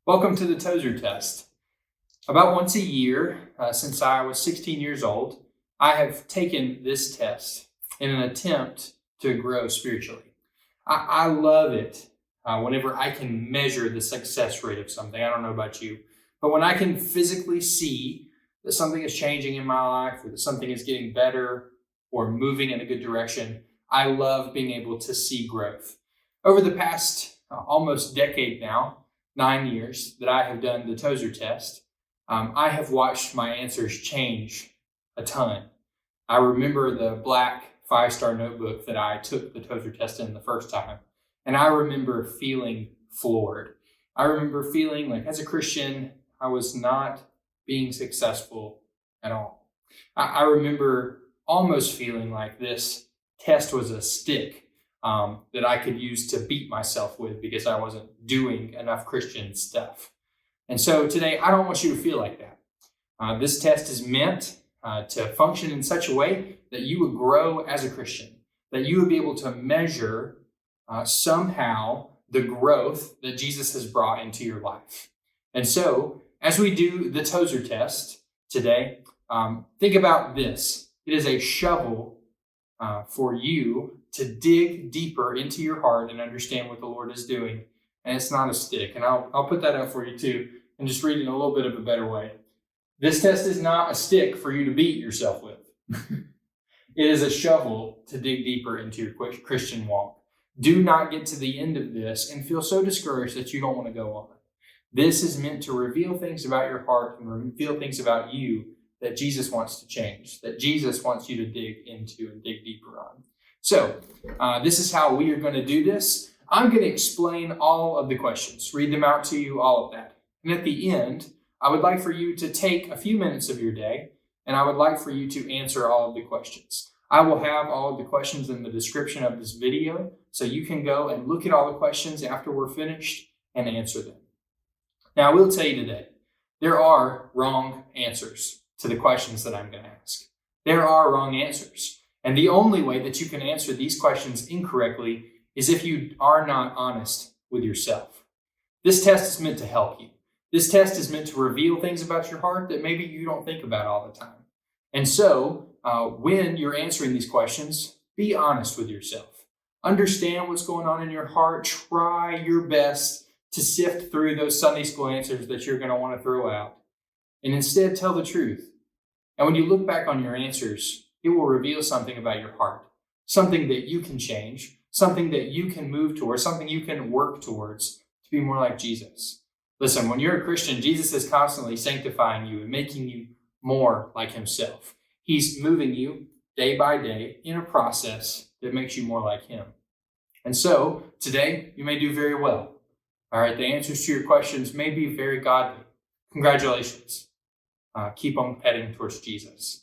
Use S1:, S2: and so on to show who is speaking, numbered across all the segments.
S1: Welcome to the Tozer Test. About once a year, since I was 16 years old, I have taken this test in an attempt to grow spiritually. I love it whenever I can measure the success rate of something. I don't know about you, but when I can physically see that something is changing in my life or that something is getting better or moving in a good direction, I love being able to see growth. Over the past almost decade now, 9 years that I have done the Tozer Test, I have watched my answers change a ton. I remember the black 5-star notebook that I took the Tozer Test in the first time, and I remember feeling floored. I remember feeling like as a Christian, I was not being successful at all. I remember almost feeling like this test was a stick that I could use to beat myself with because I wasn't doing enough Christian stuff. And so today, I don't want you to feel like that. This test is meant to function in such a way that you would grow as a Christian, that you would be able to measure somehow the growth that Jesus has brought into your life. And so, as we do the Tozer Test today, think about this. It is a shovel for you to dig deeper into your heart and understand what the Lord is doing. And it's not a stick. And I'll put that up for you too, and just read it in a little bit of a better way. This test is not a stick for you to beat yourself with. It is a shovel to dig deeper into your Christian walk. Do not get to the end of this and feel so discouraged that you don't want to go on. This is meant to reveal things about your heart and reveal things about you that Jesus wants to change, that Jesus wants you to dig into and dig deeper on. So, this is how we are going to do this. I'm going to explain all of the questions, read them out to you, all of that. And at the end, I would like for you to take a few minutes of your day, and I would like for you to answer all of the questions. I will have all of the questions in the description of this video, so you can go and look at all the questions after we're finished and answer them. Now, I will tell you today, there are wrong answers to the questions that I'm going to ask. There are wrong answers. And the only way that you can answer these questions incorrectly is if you are not honest with yourself. This test is meant to help you. This test is meant to reveal things about your heart that maybe you don't think about all the time. And so, when you're answering these questions, be honest with yourself. Understand what's going on in your heart. Try your best to sift through those Sunday school answers that you're going to want to throw out. And instead, tell the truth. And when you look back on your answers, it will reveal something about your heart, something that you can change, something that you can move towards, something you can work towards to be more like Jesus. Listen, when you're a Christian, Jesus is constantly sanctifying you and making you more like himself. He's moving you day by day in a process that makes you more like him. And so today, you may do very well. All right, the answers to your questions may be very godly. Congratulations. Keep on heading towards Jesus.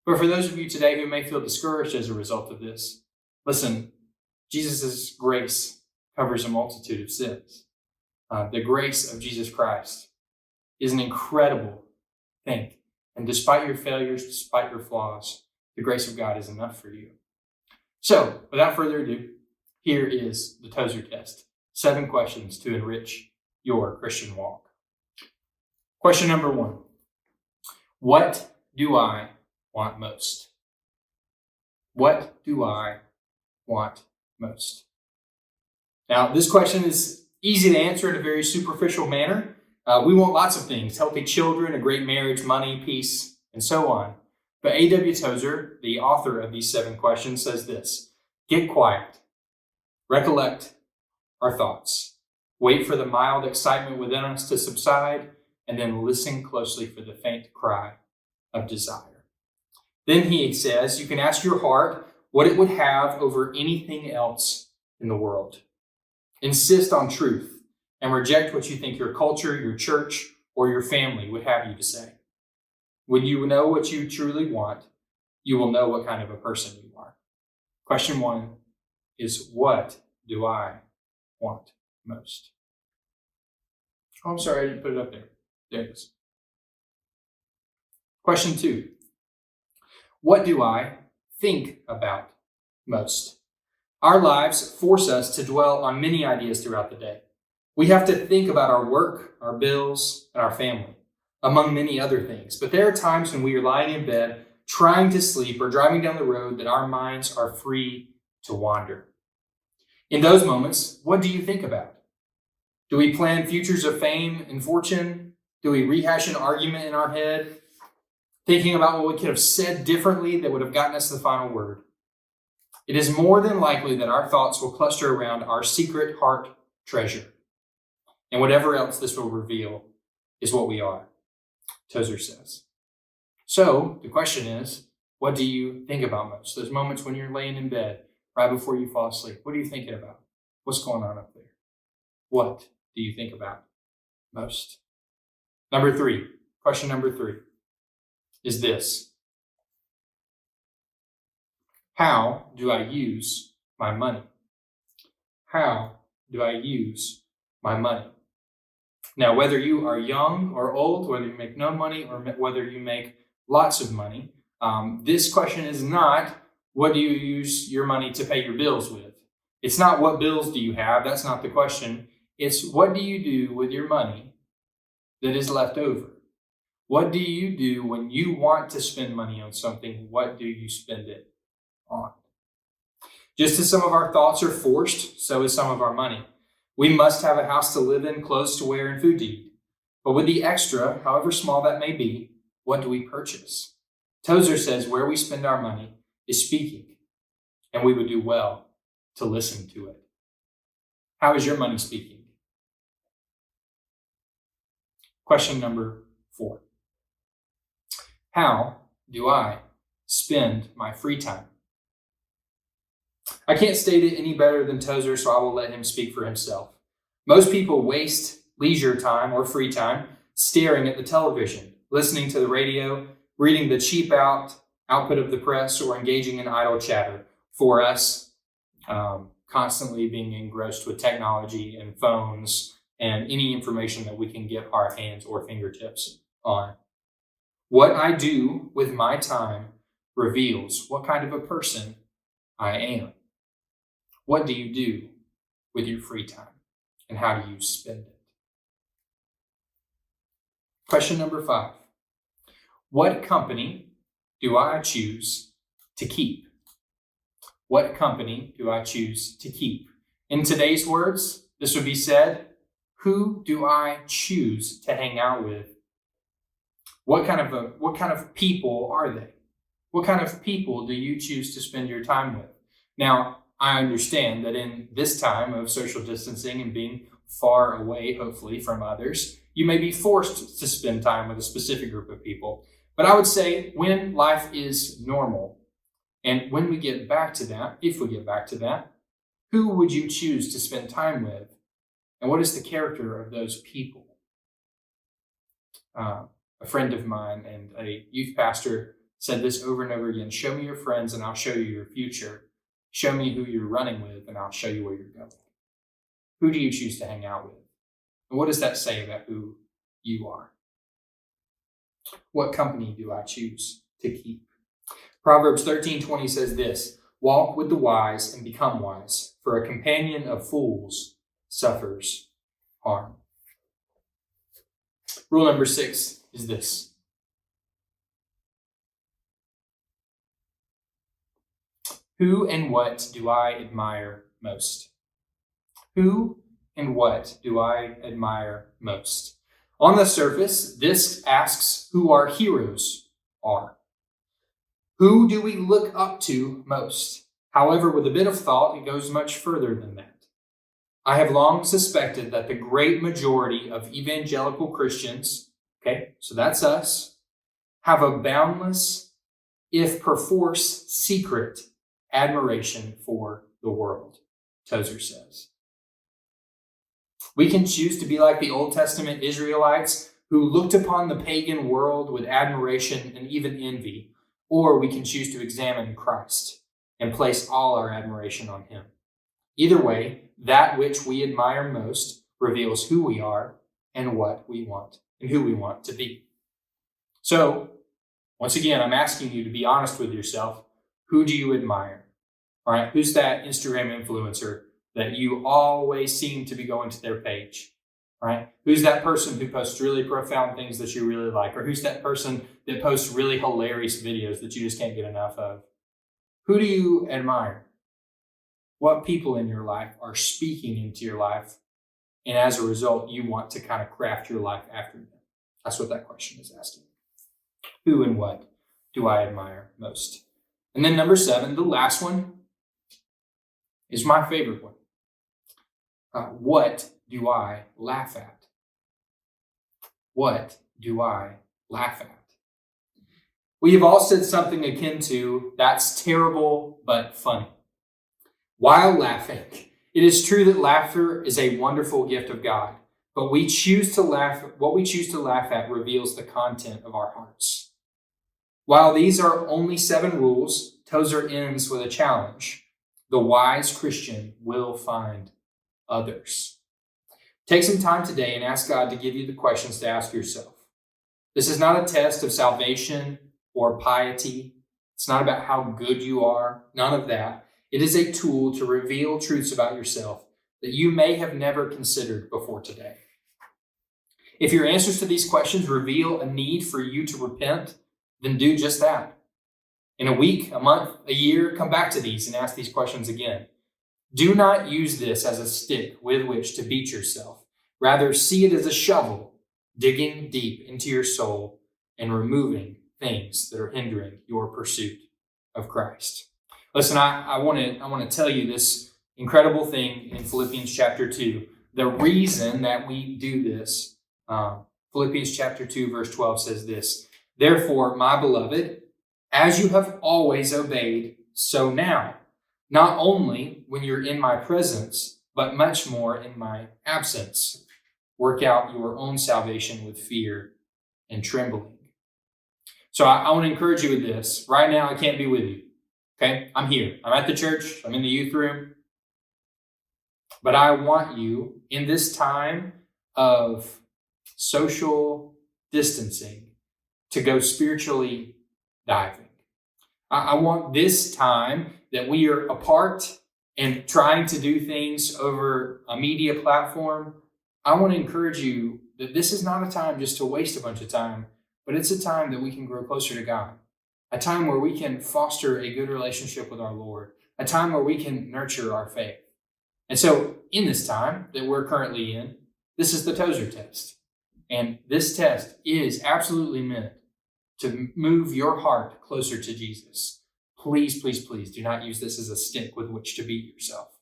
S1: But for those of you today who may feel discouraged as a result of this, listen, Jesus' grace covers a multitude of sins. The grace of Jesus Christ is an incredible thing. And despite your failures, despite your flaws, the grace of God is enough for you. So, without further ado, here is the Tozer Test. 7 questions to enrich your Christian walk. Question number 1. What do I want most? What do I want most? Now, this question is easy to answer in a very superficial manner. We want lots of things: healthy children, a great marriage, money, peace, and so on. But A.W. Tozer, the author of these 7 questions, says this: get quiet, recollect our thoughts, wait for the mild excitement within us to subside, and then listen closely for the faint cry of desire. Then he says, you can ask your heart what it would have over anything else in the world. Insist on truth and reject what you think your culture, your church, or your family would have you to say. When you know what you truly want, you will know what kind of a person you are. Question 1 is, what do I want most? Oh, I'm sorry, I didn't put it up there. There it is. Question 2. What do I think about most? Our lives force us to dwell on many ideas throughout the day. We have to think about our work, our bills, and our family, among many other things. But there are times when we are lying in bed, trying to sleep, or driving down the road that our minds are free to wander. In those moments, what do you think about? Do we plan futures of fame and fortune? Do we rehash an argument in our head, thinking about what we could have said differently that would have gotten us the final word? It is more than likely that our thoughts will cluster around our secret heart treasure. And whatever else this will reveal is what we are, Tozer says. So the question is, what do you think about most? Those moments when you're laying in bed, right before you fall asleep, what are you thinking about? What's going on up there? What do you think about most? Question number 3 is this. How do I use my money? How do I use my money? Now, whether you are young or old, whether you make no money or whether you make lots of money, this question is not, what do you use your money to pay your bills with? It's not, what bills do you have? That's not the question. It's, what do you do with your money that is left over? What do you do when you want to spend money on something? What do you spend it on? Just as some of our thoughts are forced, so is some of our money. We must have a house to live in, clothes to wear, and food to eat. But with the extra, however small that may be, what do we purchase? Tozer says where we spend our money is speaking, and we would do well to listen to it. How is your money speaking? Question number 4. How do I spend my free time? I can't state it any better than Tozer, so I will let him speak for himself. Most people waste leisure time or free time staring at the television, listening to the radio, reading the cheap output of the press, or engaging in idle chatter. For us, constantly being engrossed with technology and phones and any information that we can get our hands or fingertips on. What I do with my time reveals what kind of a person I am. What do you do with your free time, and how do you spend it? Question number 5. What company do I choose to keep? What company do I choose to keep? In today's words, this would be said, who do I choose to hang out with? What kind of people are they? What kind of people do you choose to spend your time with? Now, I understand that in this time of social distancing and being far away, hopefully, from others, you may be forced to spend time with a specific group of people. But I would say when life is normal, and when we get back to that, if we get back to that, who would you choose to spend time with? And what is the character of those people? A friend of mine and a youth pastor said this over and over again: show me your friends and I'll show you your future. Show me who you're running with and I'll show you where you're going. Who do you choose to hang out with? And what does that say about who you are? What company do I choose to keep? Proverbs 13:20 says this: walk with the wise and become wise, for a companion of fools suffers harm. Rule number 6 is this: who and what do I admire most? Who and what do I admire most? On the surface, this asks who our heroes are. Who do we look up to most? However, with a bit of thought, it goes much further than that. I have long suspected that the great majority of evangelical Christians, okay, so that's us, have a boundless, if perforce secret, admiration for the world, Tozer says. We can choose to be like the Old Testament Israelites who looked upon the pagan world with admiration and even envy, or we can choose to examine Christ and place all our admiration on him. Either way, that which we admire most reveals who we are and what we want and who we want to be. So, once again, I'm asking you to be honest with yourself. Who do you admire? All right, who's that Instagram influencer that you always seem to be going to their page, right? Who's that person who posts really profound things that you really like? Or who's that person that posts really hilarious videos that you just can't get enough of? Who do you admire? What people in your life are speaking into your life? And as a result, you want to kind of craft your life after them. That's what that question is asking. Who and what do I admire most? And then number 7, the last one, is my favorite one. What do I laugh at? What do I laugh at? We have all said something akin to, that's terrible but funny. While laughing, it is true that laughter is a wonderful gift of God, but what we choose to laugh at reveals the content of our hearts. While these are only 7 rules, Tozer ends with a challenge. The wise Christian will find others. Take some time today and ask God to give you the questions to ask yourself. This is not a test of salvation or piety. It's not about how good you are. None of that. It is a tool to reveal truths about yourself that you may have never considered before today. If your answers to these questions reveal a need for you to repent, then do just that. In a week, a month, a year, come back to these and ask these questions again. Do not use this as a stick with which to beat yourself. Rather, see it as a shovel, digging deep into your soul and removing things that are hindering your pursuit of Christ. Listen, I want to tell you this incredible thing in Philippians chapter 2. The reason that we do this, Philippians chapter 2, verse 12 says this, "Therefore, my beloved, as you have always obeyed, so now, not only when you're in my presence, but much more in my absence. Work out your own salvation with fear and trembling." So I want to encourage you with this. Right now, I can't be with you. Okay? I'm here. I'm at the church. I'm in the youth room. But I want you, in this time of social distancing, to go spiritually diving. I want this time that we are apart and trying to do things over a media platform. I want to encourage you that this is not a time just to waste a bunch of time, but it's a time that we can grow closer to God. A time where we can foster a good relationship with our Lord. A time where we can nurture our faith. And so in this time that we're currently in, this is the Tozer Test. And this test is absolutely meant to move your heart closer to Jesus. Please, please, please do not use this as a stick with which to beat yourself.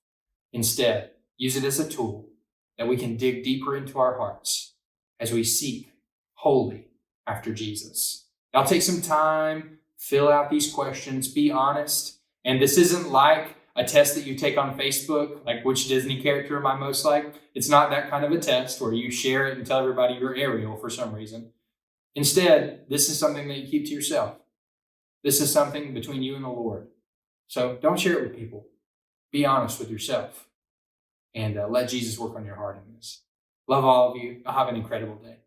S1: Instead, use it as a tool that we can dig deeper into our hearts as we seek wholly after Jesus. Now take some time, fill out these questions, be honest. And this isn't like a test that you take on Facebook, like which Disney character am I most like? It's not that kind of a test where you share it and tell everybody you're Ariel for some reason. Instead, this is something that you keep to yourself. This is something between you and the Lord. So don't share it with people. Be honest with yourself and let Jesus work on your heart in this. Love all of you. Have an incredible day.